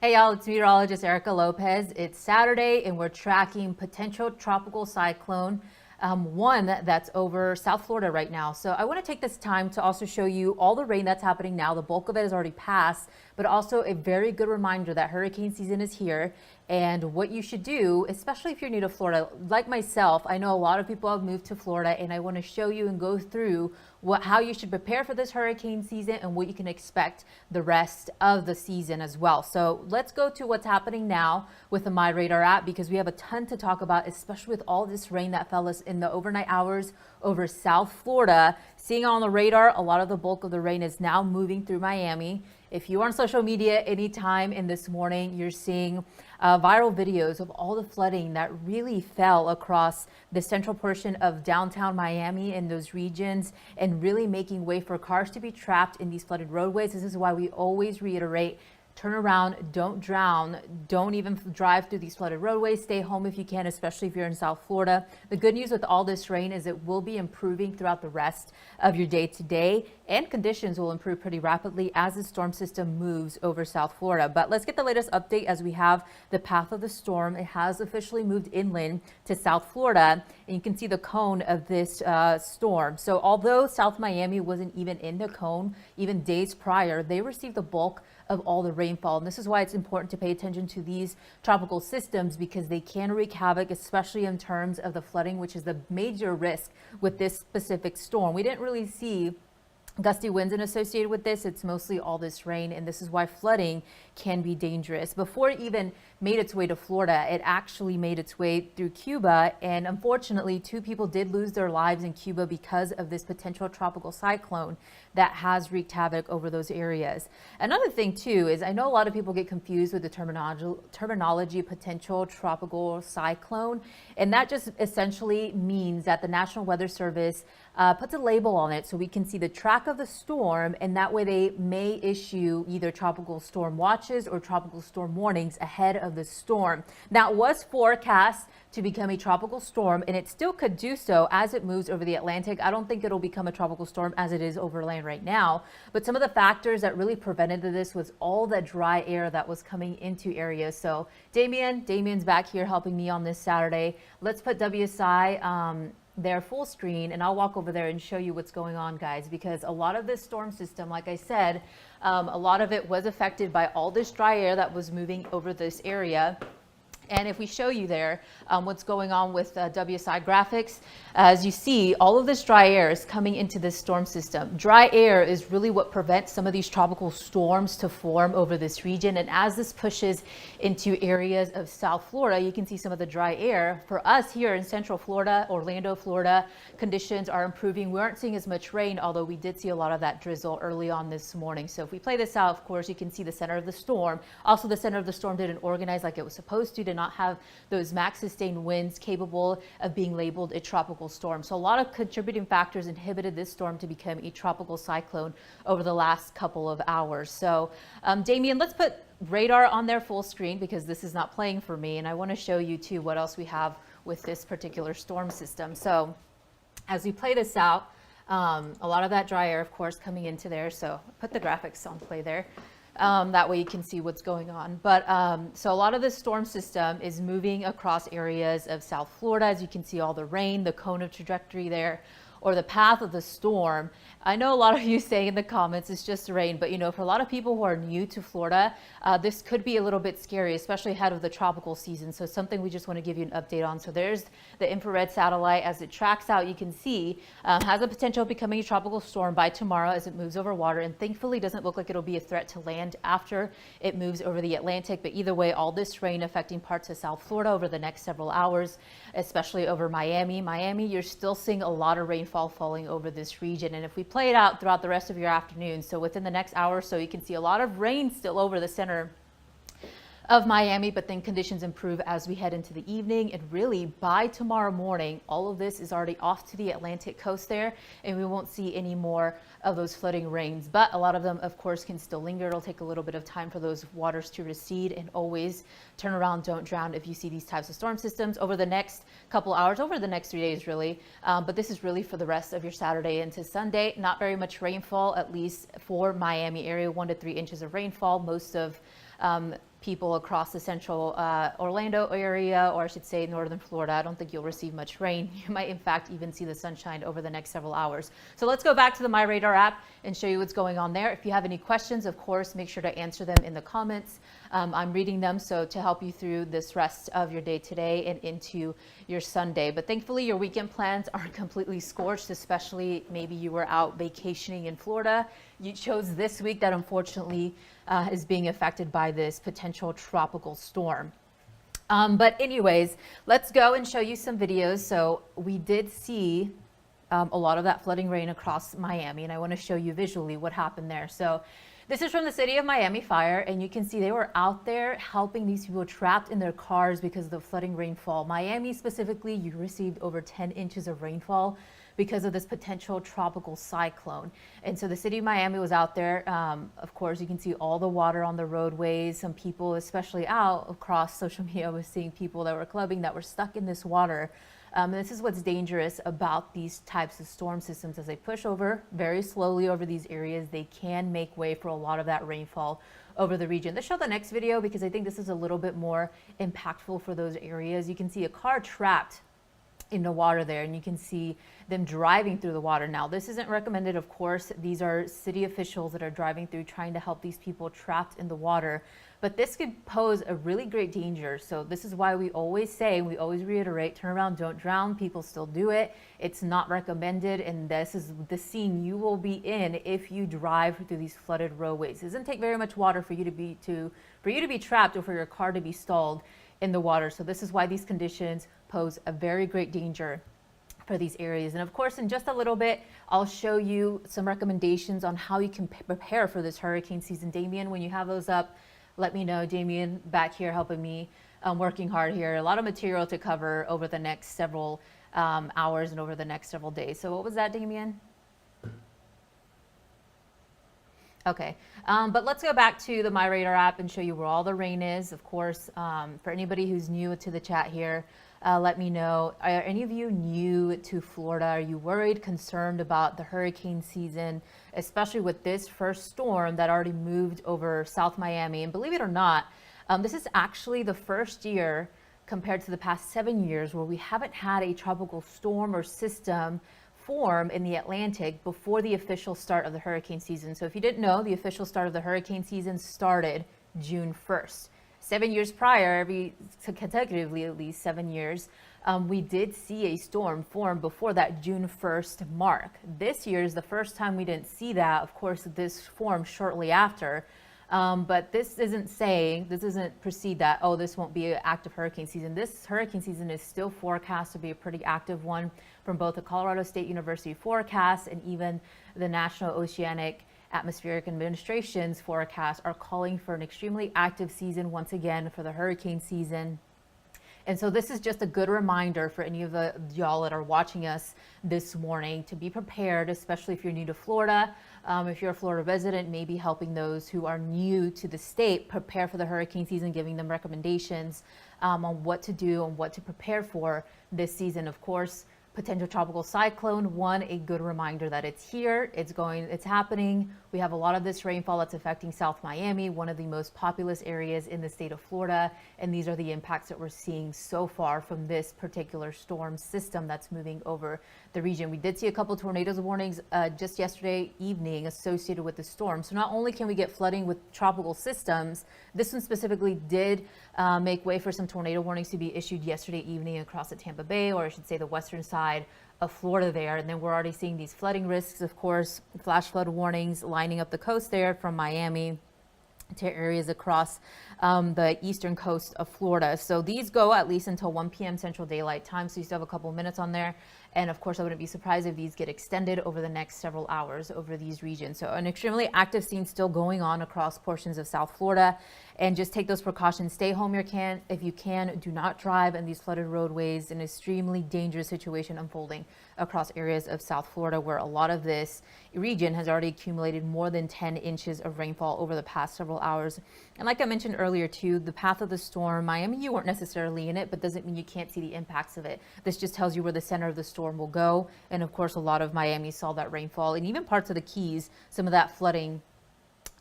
Hey y'all, it's Meteorologist Erica Lopez. It's Saturday and we're tracking potential tropical cyclone, one that's over South Florida right now. So I want to take this time to also show you all the rain that's happening now. The bulk of it has already passed, but also a very good reminder that hurricane season is here and what you should do, especially if you're new to Florida. Like myself, I know a lot of people have moved to Florida, and I want to show you and go through how you should prepare for this hurricane season and what you can expect the rest of the season as well. So let's go to what's happening now with the MyRadar app, because we have a ton to talk about, especially with all this rain that fell us in the overnight hours over South Florida. Seeing on the radar, a lot of the bulk of the rain is now moving through Miami. If you are on social media anytime in this morning, you're seeing viral videos of all the flooding that really fell across the central portion of downtown Miami and those regions, and really making way for cars to be trapped in these flooded roadways. This is why we always reiterate: turn around, don't drown, don't even drive through these flooded roadways. Stay home if you can, especially if you're in South Florida. The good news with all this rain is it will be improving throughout the rest of your day today, and conditions will improve pretty rapidly as the storm system moves over South Florida. But let's get the latest update as we have the path of the storm. It has officially moved inland to South Florida, and you can see the cone of this storm. So although South Miami wasn't even in the cone, even days prior, they received the bulk of all the rainfall. And this is why it's important to pay attention to these tropical systems, because they can wreak havoc, especially in terms of the flooding, which is the major risk with this specific storm. We didn't really see gusty winds associated with this. It's mostly all this rain, and this is why flooding can be dangerous. Before it even made its way to Florida, it actually made its way through Cuba, and unfortunately 2 people did lose their lives in Cuba because of this potential tropical cyclone that has wreaked havoc over those areas. Another thing too is, I know a lot of people get confused with the terminology potential tropical cyclone, and that just essentially means that the National Weather Service puts a label on it so we can see the track of the storm, and that way they may issue either tropical storm watches or tropical storm warnings ahead of the storm. Now, it was forecast to become a tropical storm, and it still could do so as it moves over the Atlantic. I don't think it'll become a tropical storm as it is over land right now, but some of the factors that really prevented this was all the dry air that was coming into areas. So Damien's back here helping me on this Saturday. Let's put WSI their full screen, and I'll walk over there and show you what's going on, guys, because a lot of this storm system, like I said, a lot of it was affected by all this dry air that was moving over this area. And if we show you there what's going on with WSI graphics, as you see, all of this dry air is coming into this storm system. Dry air is really what prevents some of these tropical storms to form over this region. And as this pushes into areas of South Florida, you can see some of the dry air. For us here in Central Florida, Orlando, Florida, conditions are improving. We aren't seeing as much rain, although we did see a lot of that drizzle early on this morning. So if we play this out, of course, you can see the center of the storm. Also, the center of the storm didn't organize like it was supposed to, did not have those max sustained winds capable of being labeled a tropical storm. So a lot of contributing factors inhibited this storm to become a tropical cyclone over the last couple of hours. So Damien, let's put radar on their full screen, because this is not playing for me, and I want to show you too what else we have with this particular storm system. So as we play this out, a lot of that dry air, of course, coming into there. So put the graphics on play there. That way you can see what's going on. But so a lot of this storm system is moving across areas of South Florida. As you can see, all the rain, the cone of trajectory there, or the path of the storm. I know a lot of you say in the comments it's just rain, but you know, for a lot of people who are new to Florida, this could be a little bit scary, especially ahead of the tropical season. So something we just want to give you an update on. So there's the infrared satellite. As it tracks out, you can see has the potential of becoming a tropical storm by tomorrow as it moves over water, and thankfully doesn't look like it'll be a threat to land after it moves over the Atlantic. But either way, all this rain affecting parts of South Florida over the next several hours, especially over Miami. Miami, you're still seeing a lot of rainfall falling over this region. And if we play it out throughout the rest of your afternoon, so within the next hour or so, you can see a lot of rain still over the center of Miami, but then conditions improve as we head into the evening, and really by tomorrow morning, all of this is already off to the Atlantic coast there, and we won't see any more of those flooding rains. But a lot of them, of course, can still linger. It'll take a little bit of time for those waters to recede, and always turn around, don't drown if you see these types of storm systems over the next couple hours, over the next 3 days really. But this is really for the rest of your Saturday into Sunday. Not very much rainfall, at least for Miami area, 1 to 3 inches of rainfall. Most of people across the central Orlando area, or I should say northern Florida. I don't think you'll receive much rain. You might in fact even see the sunshine over the next several hours. So let's go back to the MyRadar app and show you what's going on there. If you have any questions, of course, make sure to answer them in the comments. I'm reading them so to help you through this rest of your day today and into your Sunday. But thankfully your weekend plans aren't completely scorched, especially maybe you were out vacationing in Florida. You chose this week that unfortunately is being affected by this potential tropical storm. But anyways, let's go and show you some videos. So we did see a lot of that flooding rain across Miami, and I want to show you visually what happened there. So this is from the City of Miami Fire, and you can see they were out there helping these people trapped in their cars because of the flooding rainfall. Miami specifically, you received over 10 inches of rainfall because of this potential tropical cyclone. And so the City of Miami was out there. Of course, you can see all the water on the roadways. Some people, especially out across social media, was seeing people that were clubbing that were stuck in this water. This is what's dangerous about these types of storm systems. As they push over very slowly over these areas, they can make way for a lot of that rainfall over the region. Let's show the next video because I think this is a little bit more impactful for those areas. You can see a car trapped in the water there, and you can see them driving through the water. Now, this isn't recommended, of course. These are city officials that are driving through trying to help these people trapped in the water, but this could pose a really great danger. So this is why we always say, we always reiterate, turn around, don't drown. People still do it. It's not recommended, and this is the scene you will be in if you drive through these flooded roadways. It doesn't take very much water for you to be trapped or for your car to be stalled in the water. So this is why these conditions pose a very great danger for these areas. And of course, in just a little bit, I'll show you some recommendations on how you can prepare for this hurricane season. Damien, when you have those up, let me know. Damien back here helping me, working hard here. A lot of material to cover over the next several hours and over the next several days. So what was that, Damien? Okay, but let's go back to the MyRadar app and show you where all the rain is. Of course, for anybody who's new to the chat here, let me know. Are any of you new to Florida? Are you worried, concerned about the hurricane season, especially with this first storm that already moved over South Miami? And believe it or not, this is actually the first year compared to the past 7 years where we haven't had a tropical storm or system form in the Atlantic before the official start of the hurricane season. So if you didn't know, the official start of the hurricane season started June 1st. 7 years prior, consecutively at least 7 years, we did see a storm form before that June 1st mark. This year is the first time we didn't see that. Of course, this formed shortly after. But this doesn't precede that, oh, this won't be an active hurricane season. This hurricane season is still forecast to be a pretty active one from both the Colorado State University forecast and even the National Oceanic Atmospheric Administration's forecasts are calling for an extremely active season once again for the hurricane season. And so this is just a good reminder for any of y'all that are watching us this morning to be prepared, especially if you're new to Florida. If you're a Florida resident, maybe helping those who are new to the state prepare for the hurricane season, giving them recommendations on what to do and what to prepare for this season. Of course, potential tropical cyclone, a good reminder that it's here, it's happening. We have a lot of this rainfall that's affecting South Miami, one of the most populous areas in the state of Florida. And these are the impacts that we're seeing so far from this particular storm system that's moving over the region. We did see a couple of tornadoes warnings just yesterday evening associated with the storm. So not only can we get flooding with tropical systems, this one specifically did make way for some tornado warnings to be issued yesterday evening across the Tampa Bay, or I should say the western side of Florida there. And then we're already seeing these flooding risks, of course, flash flood warnings lining up the coast there from Miami to areas across the eastern coast of Florida. So these go at least until 1 p.m. Central Daylight Time. So you still have a couple minutes on there. And of course, I wouldn't be surprised if these get extended over the next several hours over these regions. So an extremely active scene still going on across portions of South Florida. And just take those precautions. Stay home if you can. Do not drive in these flooded roadways. An extremely dangerous situation unfolding across areas of South Florida, where a lot of this region has already accumulated more than 10 inches of rainfall over the past several hours. And like I mentioned earlier too, the path of the storm, Miami, you weren't necessarily in it, but doesn't mean you can't see the impacts of it. This just tells you where the center of the storm will go. And of course, a lot of Miami saw that rainfall, and even parts of the Keys, some of that flooding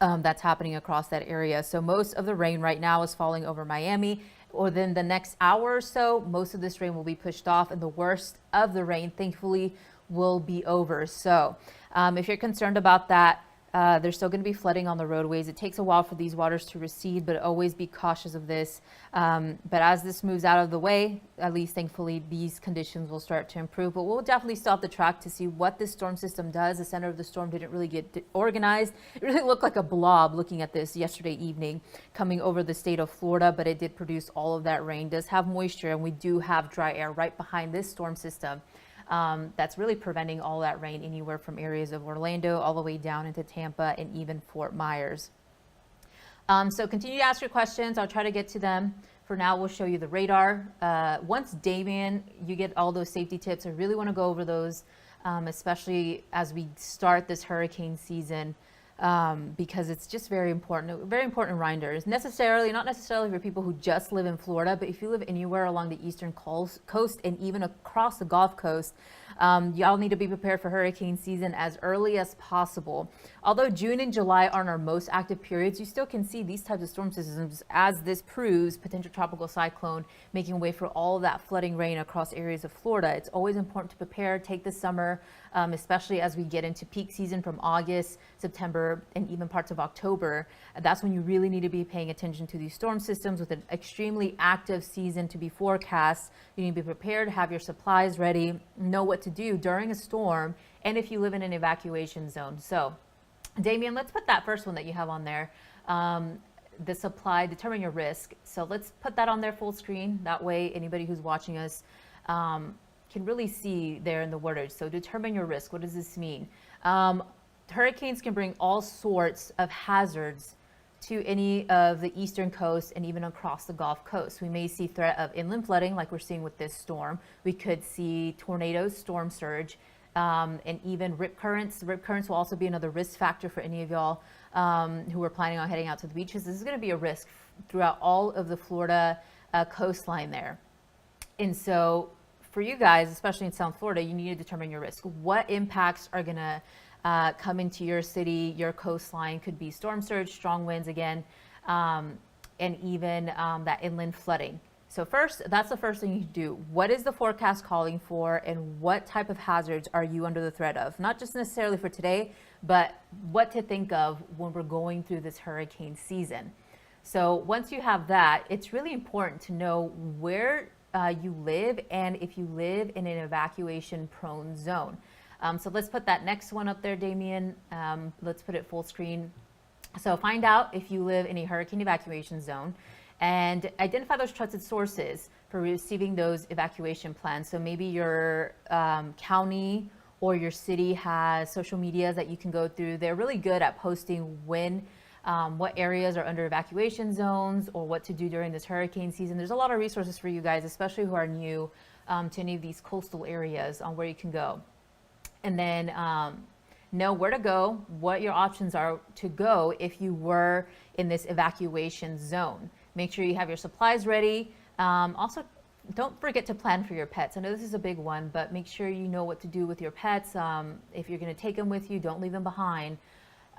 that's happening across that area. So most of the rain right now is falling over Miami. Or then the next hour or so, most of this rain will be pushed off, and the worst of the rain, thankfully, will be over. So if you're concerned about that, there's still going to be flooding on the roadways. It takes a while for these waters to recede, but always be cautious of this. But as this moves out of the way, at least thankfully, these conditions will start to improve. But we'll definitely still have to track to see what this storm system does. The center of the storm didn't really get organized. It really looked like a blob looking at this yesterday evening coming over the state of Florida, but it did produce all of that rain. It does have moisture, and we do have dry air right behind this storm system. That's really preventing all that rain anywhere from areas of Orlando all the way down into Tampa and even Fort Myers. So continue to ask your questions. I'll try to get to them. For now, we'll show you the radar. Once Damien, you get all those safety tips. I really want to go over those, especially as we start this hurricane season. Because it's just very important. A very important reminder is not necessarily for people who just live in Florida, but if you live anywhere along the eastern coast and even across the Gulf Coast, y'all need to be prepared for hurricane season as early as possible. Although June and July aren't our most active periods, you still can see these types of storm systems, as this proves, potential tropical cyclone making way for all of that flooding rain across areas of Florida. It's always important to prepare, take the summer, especially as we get into peak season from August, September, and even parts of October. That's when you really need to be paying attention to these storm systems with an extremely active season to be forecast. You need to be prepared, have your supplies ready, know what to do during a storm, and if you live in an evacuation zone. So, Damien, let's put that first one that you have on there. The supply, determine your risk. So let's put that on there full screen. That way, anybody who's watching us can really see there in the wordage. So determine your risk. What does this mean? Hurricanes can bring all sorts of hazards to any of the eastern coast and even across the Gulf Coast. We may see threat of inland flooding like we're seeing with this storm. We could see tornadoes, storm surge, and even rip currents. Rip currents will also be another risk factor for any of y'all who are planning on heading out to the beaches. This is going to be a risk throughout all of the Florida coastline there. And so for you guys, especially in South Florida, you need to determine your risk. What impacts are going to come into your city, your coastline? Could be storm surge, strong winds again, and even that inland flooding. So first, that's the first thing you do. What is the forecast calling for, and what type of hazards are you under the threat of? Not just necessarily for today, but what to think of when we're going through this hurricane season. So once you have that, it's really important to know where you live and if you live in an evacuation prone zone. So let's put that next one up there, Damien. Let's put it full screen. So find out if you live in a hurricane evacuation zone and identify those trusted sources for receiving those evacuation plans. So maybe your county or your city has social media that you can go through. They're really good at posting when what areas are under evacuation zones or what to do during this hurricane season. There's a lot of resources for you guys, especially who are new to any of these coastal areas, on where you can go. And then know where to go, what your options are to go if you were in this evacuation zone. Make sure you have your supplies ready. Also, don't forget to plan for your pets. I know this is a big one, but make sure you know what to do with your pets. If you're going to take them with you, don't leave them behind.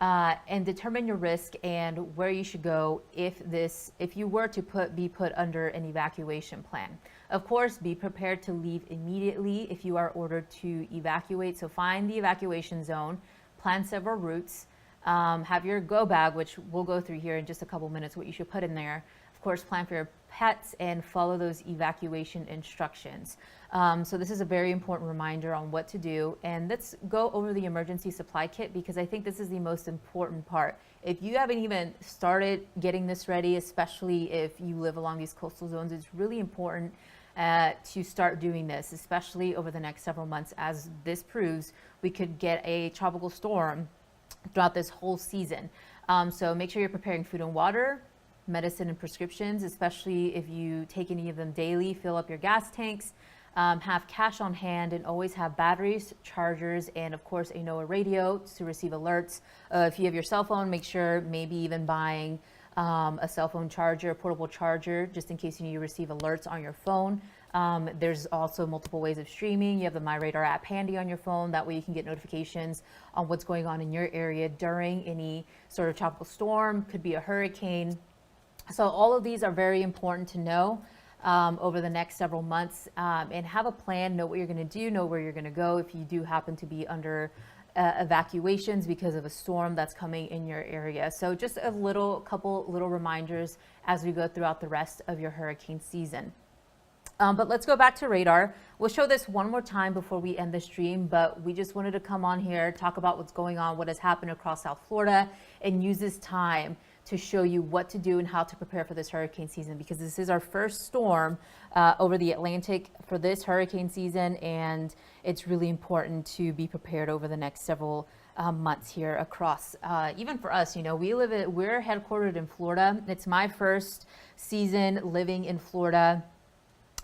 And determine your risk and where you should go if you were to be put under an evacuation plan. Of course, be prepared to leave immediately if you are ordered to evacuate. So find the evacuation zone, plan several routes, have your go bag, which we'll go through here in just a couple minutes, what you should put in there. Of course, plan for your pets and follow those evacuation instructions. So this is a very important reminder on what to do. And let's go over the emergency supply kit, because I think this is the most important part. If you haven't even started getting this ready, especially if you live along these coastal zones, it's really important to start doing this, especially over the next several months. As this proves, we could get a tropical storm throughout this whole season. So make sure you're preparing food and water, medicine and prescriptions, especially if you take any of them daily. Fill up your gas tanks, have cash on hand, and always have batteries, chargers, and of course a NOAA radio to receive alerts. If you have your cell phone, make sure maybe even buying a cell phone charger, a portable charger, just in case you need to receive alerts on your phone. There's also multiple ways of streaming. You have the MyRadar app handy on your phone. That way you can get notifications on what's going on in your area during any sort of tropical storm, could be a hurricane. So all of these are very important to know over the next several months, and have a plan, know what you're going to do, know where you're going to go if you do happen to be under evacuations because of a storm that's coming in your area. So just a couple little reminders as we go throughout the rest of your hurricane season. But let's go back to radar. We'll show this one more time before we end the stream, but we just wanted to come on here, talk about what's going on, what has happened across South Florida, and use this time to show you what to do and how to prepare for this hurricane season, because this is our first storm over the Atlantic for this hurricane season, and it's really important to be prepared over the next several months here across, even for us, we're headquartered in Florida. It's my first season living in Florida.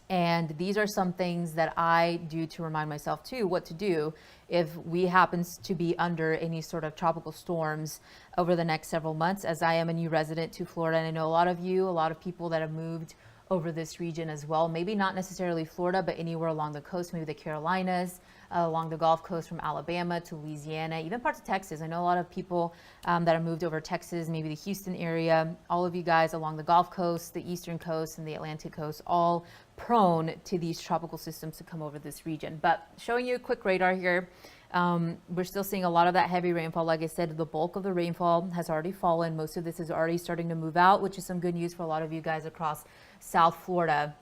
And these are some things that I do to remind myself too what to do if we happens to be under any sort of tropical storms over the next several months, as I am a new resident to Florida. And I know a lot of people that have moved over this region as well. Maybe not necessarily Florida, but anywhere along the coast, maybe the Carolinas, along the Gulf Coast from Alabama to Louisiana, even parts of Texas. I know a lot of people that have moved over Texas, maybe the Houston area. All of you guys along the Gulf Coast, the Eastern Coast, and the Atlantic Coast, all prone to these tropical systems to come over this region. But showing you a quick radar here. We're still seeing a lot of that heavy rainfall. Like I said, the bulk of the rainfall has already fallen. Most of this is already starting to move out, which is some good news for a lot of you guys across South Florida.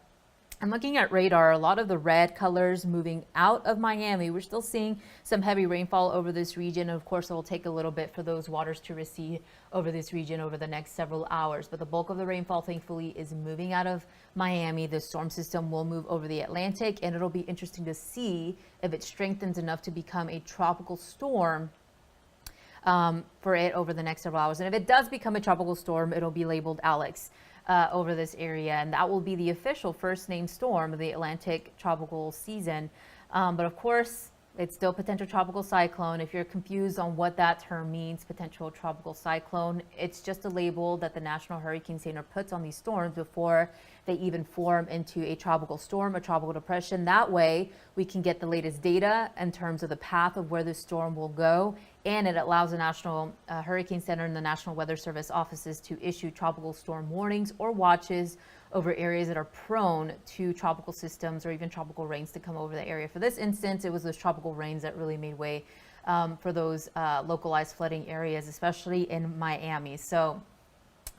I'm looking at radar, a lot of the red colors moving out of Miami. We're still seeing some heavy rainfall over this region. And of course, it will take a little bit for those waters to recede over this region over the next several hours. But the bulk of the rainfall, thankfully, is moving out of Miami. The storm system will move over the Atlantic, and it'll be interesting to see if it strengthens enough to become a tropical storm for it over the next several hours. And if it does become a tropical storm, it'll be labeled Alex over this area, and that will be the official first named storm of the Atlantic tropical season. But of course, it's still potential tropical cyclone. If you're confused on what that term means, potential tropical cyclone, it's just a label that the National Hurricane Center puts on these storms before they even form into a tropical storm, a tropical depression. That way, we can get the latest data in terms of the path of where the storm will go, and it allows the National Hurricane Center and the National Weather Service offices to issue tropical storm warnings or watches over areas that are prone to tropical systems or even tropical rains to come over the area. For this instance, it was those tropical rains that really made way for those localized flooding areas, especially in Miami. So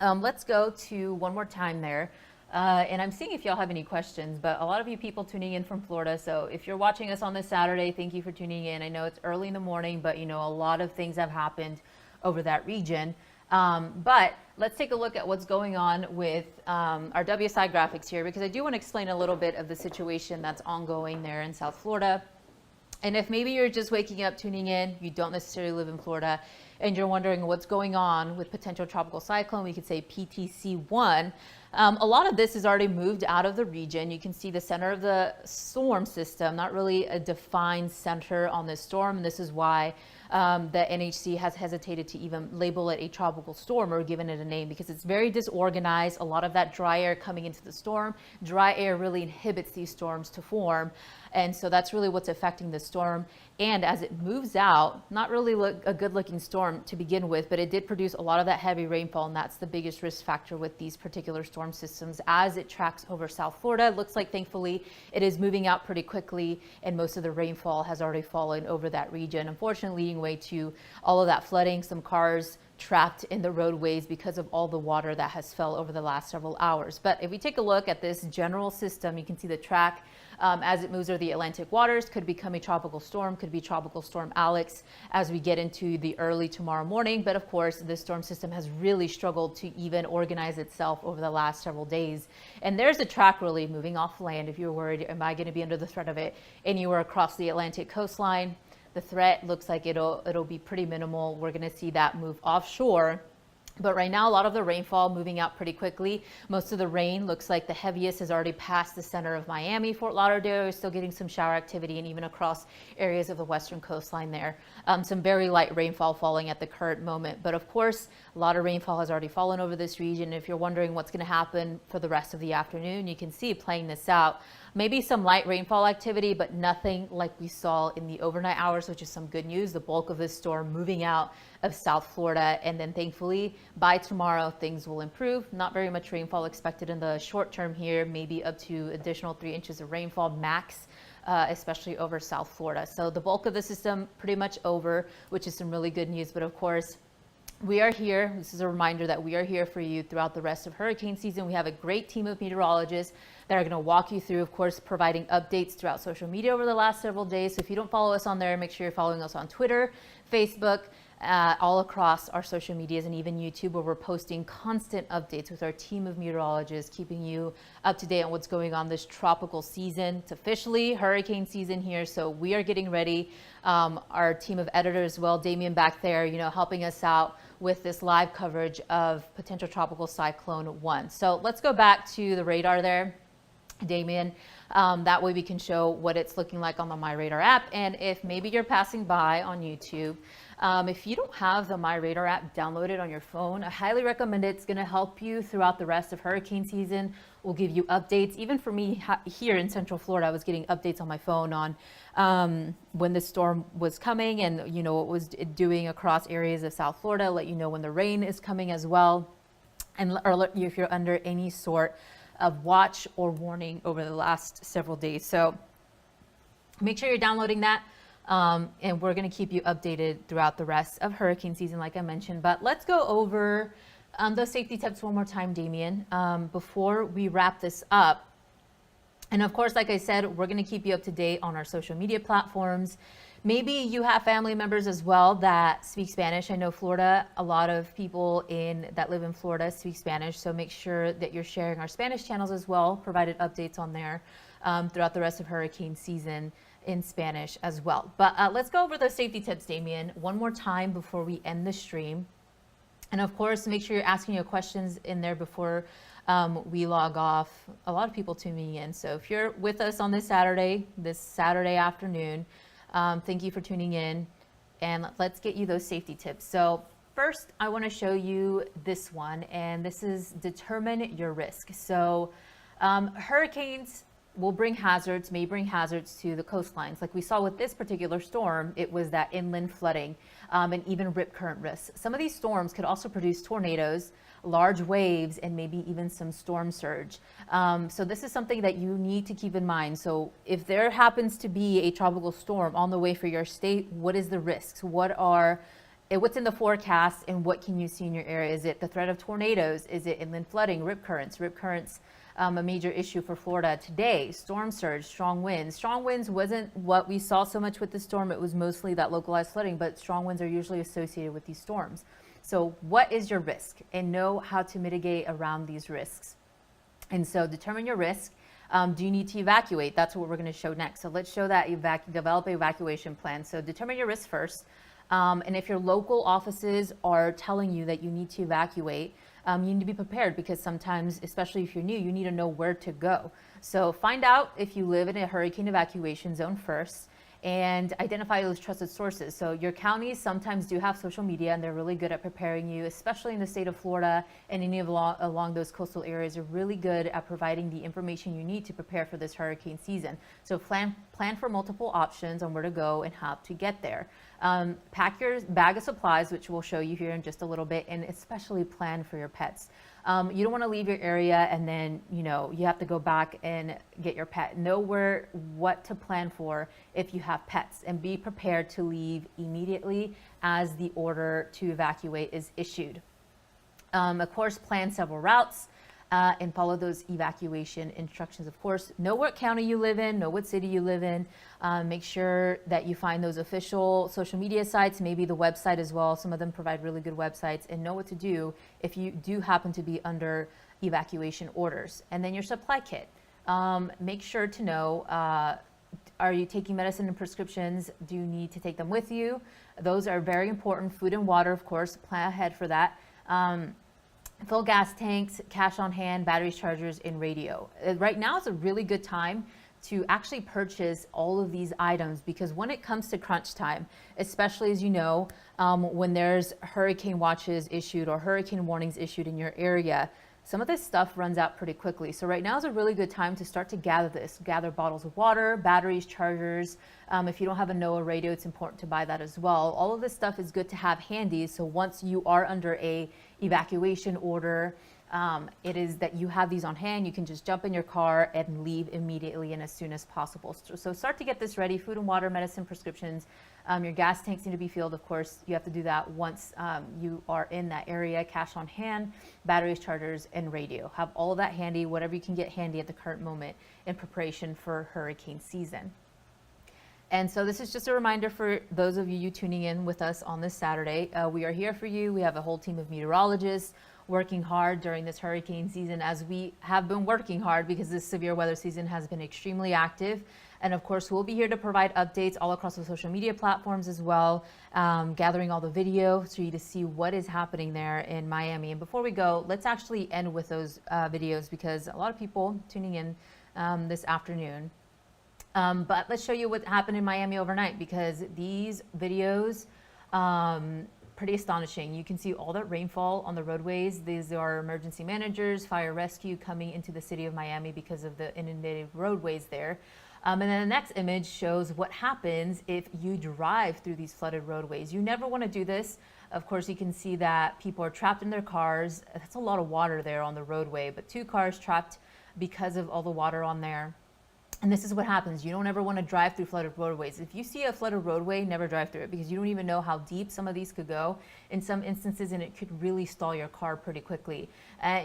let's go to one more time there. And I'm seeing if y'all have any questions, but a lot of you people tuning in from Florida. So if you're watching us on this Saturday, thank you for tuning in. I know it's early in the morning, but a lot of things have happened over that region. But let's take a look at what's going on with our WSI graphics here, because I do want to explain a little bit of the situation that's ongoing there in South Florida. And if maybe you're just waking up, tuning in, you don't necessarily live in Florida, and you're wondering what's going on with potential tropical cyclone, we could say PTC1. A lot of this has already moved out of the region. You can see the center of the storm system, not really a defined center on this storm. And this is why the NHC has hesitated to even label it a tropical storm or given it a name, because it's very disorganized. A lot of that dry air coming into the storm, dry air really inhibits these storms to form. And so that's really what's affecting the storm. And as it moves out, not really a good looking storm to begin with, but it did produce a lot of that heavy rainfall. And that's the biggest risk factor with these particular storm systems as it tracks over South Florida. It looks like, thankfully, it is moving out pretty quickly, and most of the rainfall has already fallen over that region, unfortunately leading way to all of that flooding, some cars trapped in the roadways because of all the water that has fell over the last several hours. But if we take a look at this general system, you can see the track as it moves over the Atlantic waters, could become a tropical storm, could be Tropical Storm Alex as we get into the early tomorrow morning. But of course, this storm system has really struggled to even organize itself over the last several days. And there's a track really moving off land. If you're worried, am I going to be under the threat of it anywhere across the Atlantic coastline? The threat looks like it'll be pretty minimal. We're going to see that move offshore. But right now, a lot of the rainfall moving out pretty quickly. Most of the rain looks like the heaviest has already passed the center of Miami. Fort Lauderdale is still getting some shower activity, and even across areas of the western coastline there. Some very light rainfall falling at the current moment. But of course, a lot of rainfall has already fallen over this region. If you're wondering what's going to happen for the rest of the afternoon, you can see playing this out. Maybe some light rainfall activity, but nothing like we saw in the overnight hours, which is some good news. The bulk of this storm moving out of South Florida. And then thankfully by tomorrow, things will improve. Not very much rainfall expected in the short term here, maybe up to additional 3 inches of rainfall max. Especially over South Florida. So the bulk of the system pretty much over, which is some really good news. But of course, we are here. This is a reminder that we are here for you throughout the rest of hurricane season. We have a great team of meteorologists that are going to walk you through, of course, providing updates throughout social media over the last several days. So if you don't follow us on there, make sure you're following us on Twitter, Facebook, all across our social medias, and even YouTube, where we're posting constant updates with our team of meteorologists, keeping you up to date on what's going on this tropical season. It's officially hurricane season here, so we are getting ready. Our team of editors as well, Damien back there, helping us out with this live coverage of Potential Tropical Cyclone 1. So let's go back to the radar there, Damien. That way we can show what it's looking like on the MyRadar app. And if maybe you're passing by on YouTube, if you don't have the MyRadar app downloaded on your phone, I highly recommend it. It's going to help you throughout the rest of hurricane season. We'll give you updates. Even for me here in Central Florida, I was getting updates on my phone on when the storm was coming and what it was doing across areas of South Florida. Let you know when the rain is coming as well, and alert you if you're under any sort of watch or warning over the last several days. So make sure you're downloading that. And we're going to keep you updated throughout the rest of hurricane season, like I mentioned. But let's go over those safety tips one more time, Damien, before we wrap this up. And of course, like I said, we're going to keep you up to date on our social media platforms. Maybe you have family members as well that speak Spanish. I know Florida, a lot of people that live in Florida speak Spanish. So make sure that you're sharing our Spanish channels as well, provided updates on there throughout the rest of hurricane season in Spanish as well. But let's go over those safety tips, Damien, one more time before we end the stream. And of course, make sure you're asking your questions in there before we log off. A lot of people tuning in. So if you're with us on this Saturday afternoon, thank you for tuning in, and let's get you those safety tips. So first, I want to show you this one, and this is determine your risk. So hurricanes may bring hazards to the coastlines. Like we saw with this particular storm, it was that inland flooding and even rip current risks. Some of these storms could also produce tornadoes, large waves, and maybe even some storm surge. So this is something that you need to keep in mind. So if there happens to be a tropical storm on the way for your state, what is the risks? What's in the forecast, and what can you see in your area? Is it the threat of tornadoes? Is it inland flooding, rip currents? A major issue for Florida today. Storm surge, strong winds. Strong winds wasn't what we saw so much with the storm. It was mostly that localized flooding, but strong winds are usually associated with these storms. So what is your risk, and know how to mitigate around these risks. And so determine your risk. Do you need to evacuate? That's what we're going to show next. So let's show that develop an evacuation plan. So determine your risk first. And if your local offices are telling you that you need to evacuate, you need to be prepared, because sometimes, especially if you're new, you need to know where to go. So find out if you live in a hurricane evacuation zone first, and identify those trusted sources. So your counties sometimes do have social media, and they're really good at preparing you, especially in the state of Florida and any of along those coastal areas. Are really good at providing the information you need to prepare for this hurricane season. So plan for multiple options on where to go and how to get there. Pack your bag of supplies, which we'll show you here in just a little bit, and especially plan for your pets. You don't want to leave your area and then, you have to go back and get your pet. Know what to plan for if you have pets, and be prepared to leave immediately as the order to evacuate is issued. Of course, plan several routes and follow those evacuation instructions. Of course, know what county you live in, know what city you live in. Make sure that you find those official social media sites, maybe the website as well. Some of them provide really good websites, and know what to do if you do happen to be under evacuation orders. And then your supply kit. Make sure to know, are you taking medicine and prescriptions? Do you need to take them with you? Those are very important. Food and water, of course, plan ahead for that. Full gas tanks, cash on hand, batteries, chargers, and radio. Right now is a really good time to actually purchase all of these items, because when it comes to crunch time, especially as you know, when there's hurricane watches issued or hurricane warnings issued in your area, some of this stuff runs out pretty quickly. So right now is a really good time to start to gather this. Gather bottles of water, batteries, chargers. If you don't have a NOAA radio, it's important to buy that as well. All of this stuff is good to have handy. So once you are under a evacuation order, it is that you have these on hand. You can just jump in your car and leave immediately and as soon as possible. So start to get this ready. Food and water, medicine, prescriptions. Your gas tanks need to be filled. Of course, you have to do that once you are in that area. Cash on hand, batteries, chargers, and radio. Have all of that handy, whatever you can get handy at the current moment in preparation for hurricane season. And so this is just a reminder for those of you tuning in with us on this Saturday. We are here for you. We have a whole team of meteorologists working hard during this hurricane season, as we have been working hard because this severe weather season has been extremely active. And of course, we'll be here to provide updates all across the social media platforms as well, gathering all the video for you to see what is happening there in Miami. And before we go, let's actually end with those videos because a lot of people tuning in this afternoon. But let's show you what happened in Miami overnight, because these videos, pretty astonishing. You can see all that rainfall on the roadways. These are emergency managers, fire rescue coming into the city of Miami because of the inundated roadways there. And then the next image shows what happens if you drive through these flooded roadways. You never want to do this. Of course, you can see that people are trapped in their cars. That's a lot of water there on the roadway, but 2 cars trapped because of all the water on there. And this is what happens. You don't ever want to drive through flooded roadways. If you see a flooded roadway, never drive through it, because you don't even know how deep some of these could go in some instances, and it could really stall your car pretty quickly.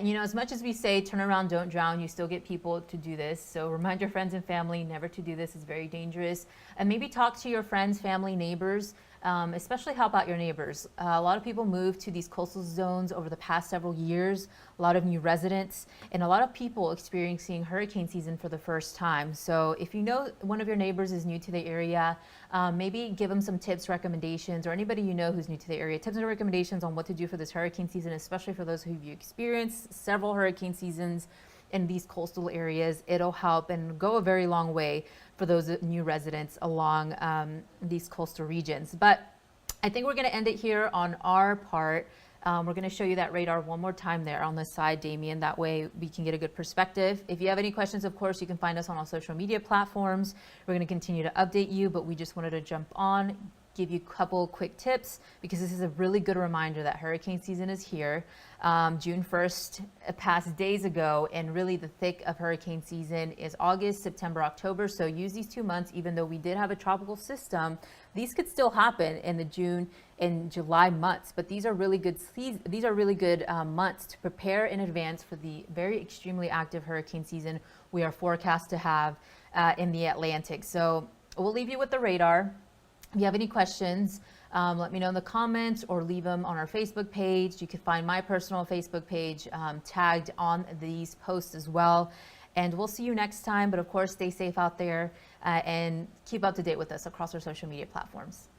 You know, as much as we say, turn around, don't drown, you still get people to do this. So remind your friends and family never to do this. It's very dangerous. And maybe talk to your friends, family, neighbors, especially help out your neighbors. A lot of people moved to these coastal zones over the past several years, a lot of new residents, and a lot of people experiencing hurricane season for the first time. So if you know one of your neighbors is new to the area, maybe give them some tips, recommendations, or anybody you know who's new to the area, tips and recommendations on what to do for this hurricane season, especially for those who have experienced several hurricane seasons in these coastal areas. It'll help and go a very long way for those new residents along these coastal regions. But I think we're going to end it here on our part. We're going to show you that radar one more time there on the side, Damien. That way we can get a good perspective. If you have any questions, of course, you can find us on all social media platforms. We're going to continue to update you, but we just wanted to jump on, give you a couple quick tips, because this is a really good reminder that hurricane season is here. June 1st passed days ago, and really the thick of hurricane season is August, September, October. So use these 2 months. Even though we did have a tropical system, these could still happen in the June and July months. But these are really good months to prepare in advance for the very extremely active hurricane season we are forecast to have in the Atlantic. So we'll leave you with the radar. If you have any questions, let me know in the comments or leave them on our Facebook page. You can find my personal Facebook page tagged on these posts as well. And we'll see you next time. But of course, stay safe out there and keep up to date with us across our social media platforms.